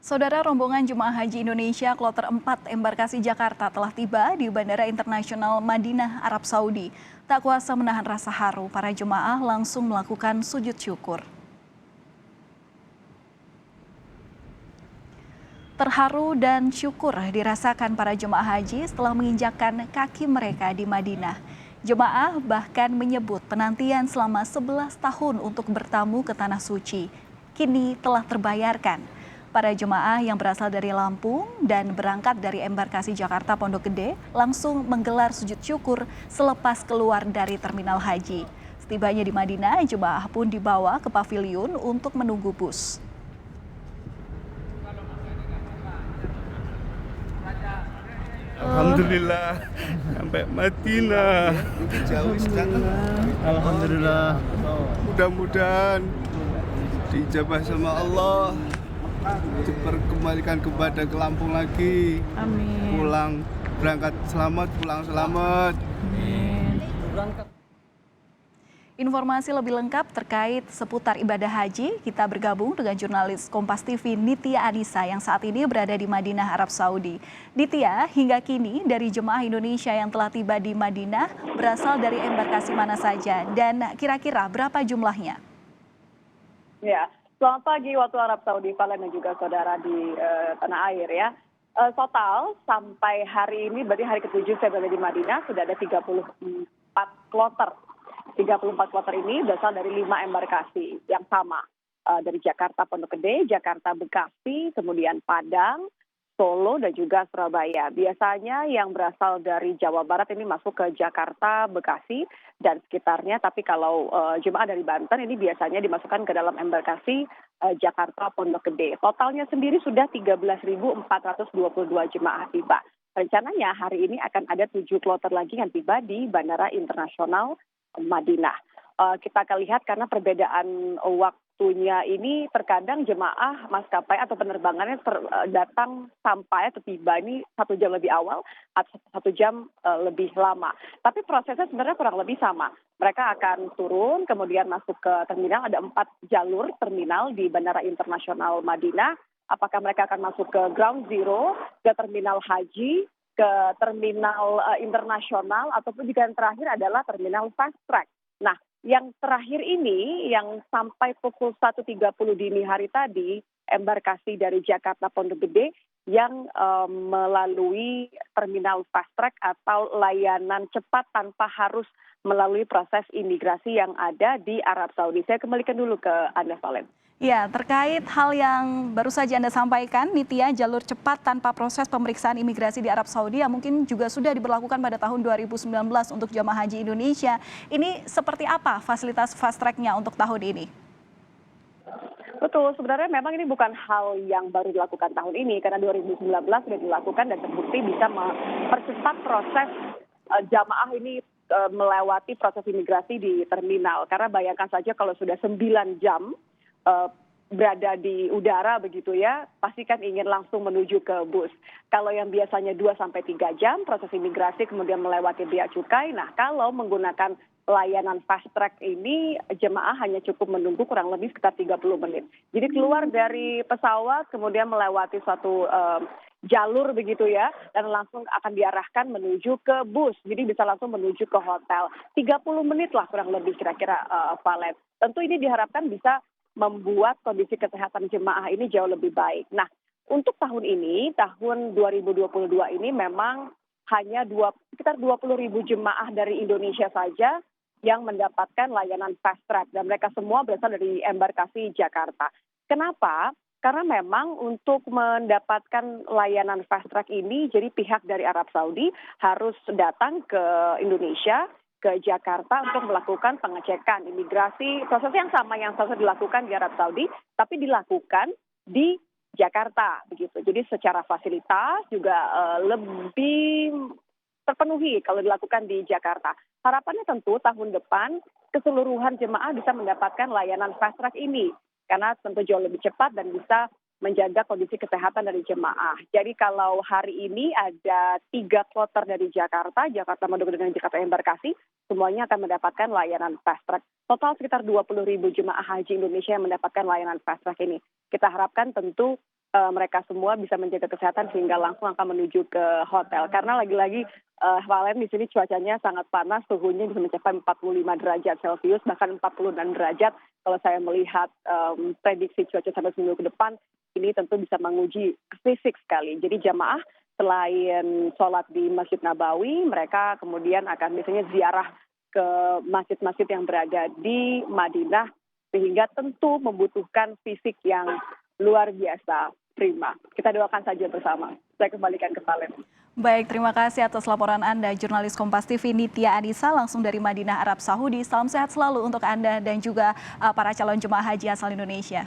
Saudara rombongan Jemaah Haji Indonesia Kloter 4 Embarkasi Jakarta telah tiba di Bandara Internasional Madinah, Arab Saudi. Tak kuasa menahan rasa haru, para jemaah langsung melakukan sujud syukur. Terharu dan syukur dirasakan para jemaah haji setelah menginjakkan kaki mereka di Madinah. Jemaah bahkan menyebut penantian selama 11 tahun untuk bertamu ke Tanah Suci kini telah terbayarkan. Para jemaah yang berasal dari Lampung dan berangkat dari embarkasi Jakarta Pondok Gede langsung menggelar sujud syukur selepas keluar dari terminal haji. Setibanya di Madinah, jemaah pun dibawa ke paviliun untuk menunggu bus. Alhamdulillah sampai Madinah. Jauh sekali. Alhamdulillah. Mudah-mudahan diijabah sama Allah. Diperkembalikan kepada ke Lampung lagi. Amin. Pulang berangkat selamat, pulang selamat. Amin. Informasi lebih lengkap terkait seputar ibadah haji, kita bergabung dengan jurnalis Kompas TV Nitya Anissa yang saat ini berada di Madinah, Arab Saudi. Nitya, hingga kini dari jemaah Indonesia yang telah tiba di Madinah berasal dari embarkasi mana saja dan kira-kira berapa jumlahnya? Ya, selamat pagi waktu Arab Saudi, Valen dan juga saudara di tanah air ya. Total sampai hari ini, berarti hari ke-7 saya berada di Madinah, sudah ada 34 kloter. 34 kloter ini berasal dari 5 embarkasi yang sama. Dari Jakarta Pondok Gede, Jakarta Bekasi, kemudian Padang, Solo, dan juga Surabaya. Biasanya yang berasal dari Jawa Barat ini masuk ke Jakarta, Bekasi, dan sekitarnya. Tapi kalau jemaah dari Banten ini biasanya dimasukkan ke dalam embarkasi Jakarta Pondok Gede. Totalnya sendiri sudah 13.422 jemaah tiba. Rencananya hari ini akan ada 7 kloter lagi yang tiba di Bandara Internasional Madinah. Kita akan lihat karena perbedaan waktunya ini terkadang jemaah maskapai atau penerbangannya datang sampai atau tiba ini 1 jam lebih awal atau 1 jam lebih lama. Tapi prosesnya sebenarnya kurang lebih sama. Mereka akan turun kemudian masuk ke terminal, ada 4 jalur terminal di Bandara Internasional Madinah. Apakah mereka akan masuk ke Ground Zero, ke terminal haji, ke terminal internasional, ataupun juga yang terakhir adalah terminal fast track. Nah, yang terakhir ini yang sampai pukul 1.30 dini hari tadi, embarkasi dari Jakarta Pondok Gede yang melalui terminal fast track atau layanan cepat tanpa harus melalui proses imigrasi yang ada di Arab Saudi. Saya kembalikan dulu ke Anda, Valen. Ya, terkait hal yang baru saja Anda sampaikan, Nitya, jalur cepat tanpa proses pemeriksaan imigrasi di Arab Saudi yang mungkin juga sudah diberlakukan pada tahun 2019 untuk jamaah haji Indonesia. Ini seperti apa fasilitas fast track-nya untuk tahun ini? Betul, sebenarnya memang ini bukan hal yang baru dilakukan tahun ini, karena 2019 sudah dilakukan dan terbukti bisa mempercepat proses jamaah ini melewati proses imigrasi di terminal. Karena bayangkan saja kalau sudah 9 jam berada di udara begitu ya, pasti kan ingin langsung menuju ke bus. Kalau yang biasanya 2-3 jam proses imigrasi kemudian melewati bea cukai, nah kalau menggunakan layanan fast track ini jemaah hanya cukup menunggu kurang lebih sekitar 30 menit. Jadi keluar dari pesawat kemudian melewati suatu jalur begitu ya, dan langsung akan diarahkan menuju ke bus. Jadi bisa langsung menuju ke hotel. 30 menit lah kurang lebih kira-kira Valen. Tentu ini diharapkan bisa membuat kondisi kesehatan jemaah ini jauh lebih baik. Nah, untuk tahun ini, tahun 2022 ini memang hanya sekitar 20.000 jemaah dari Indonesia saja yang mendapatkan layanan fast track. Dan mereka semua berasal dari embarkasi Jakarta. Kenapa? Karena memang untuk mendapatkan layanan fast track ini, jadi pihak dari Arab Saudi harus datang ke Indonesia, ke Jakarta untuk melakukan pengecekan imigrasi, proses yang sama yang seharusnya dilakukan di Arab Saudi, tapi dilakukan di Jakarta begitu. Jadi secara fasilitas juga lebih terpenuhi kalau dilakukan di Jakarta. Harapannya tentu tahun depan keseluruhan jemaah bisa mendapatkan layanan fast track ini, karena tentu jauh lebih cepat dan bisa menjaga kondisi kesehatan dari jemaah. Jadi kalau hari ini ada 3 kloter dari Jakarta Pondok Gede dan Jakarta Embarkasi, semuanya akan mendapatkan layanan fast track. Total sekitar 20.000 jemaah haji Indonesia yang mendapatkan layanan fast track ini. Kita harapkan tentu mereka semua bisa menjaga kesehatan sehingga langsung akan menuju ke hotel. Karena lagi-lagi Valen di sini cuacanya sangat panas, suhunya bisa mencapai 45 derajat Celcius, bahkan 46 derajat. Kalau saya melihat prediksi cuaca sampai seminggu ke depan, ini tentu bisa menguji fisik sekali. Jadi jamaah selain sholat di Masjid Nabawi, mereka kemudian akan biasanya ziarah ke masjid-masjid yang berada di Madinah, sehingga tentu membutuhkan fisik yang luar biasa prima. Kita doakan saja bersama. Saya kembalikan ke Valen. Baik, terima kasih atas laporan Anda, jurnalis Kompas TV Nitya Anissa langsung dari Madinah, Arab Saudi. Salam sehat selalu untuk Anda dan juga para calon jemaah haji asal Indonesia.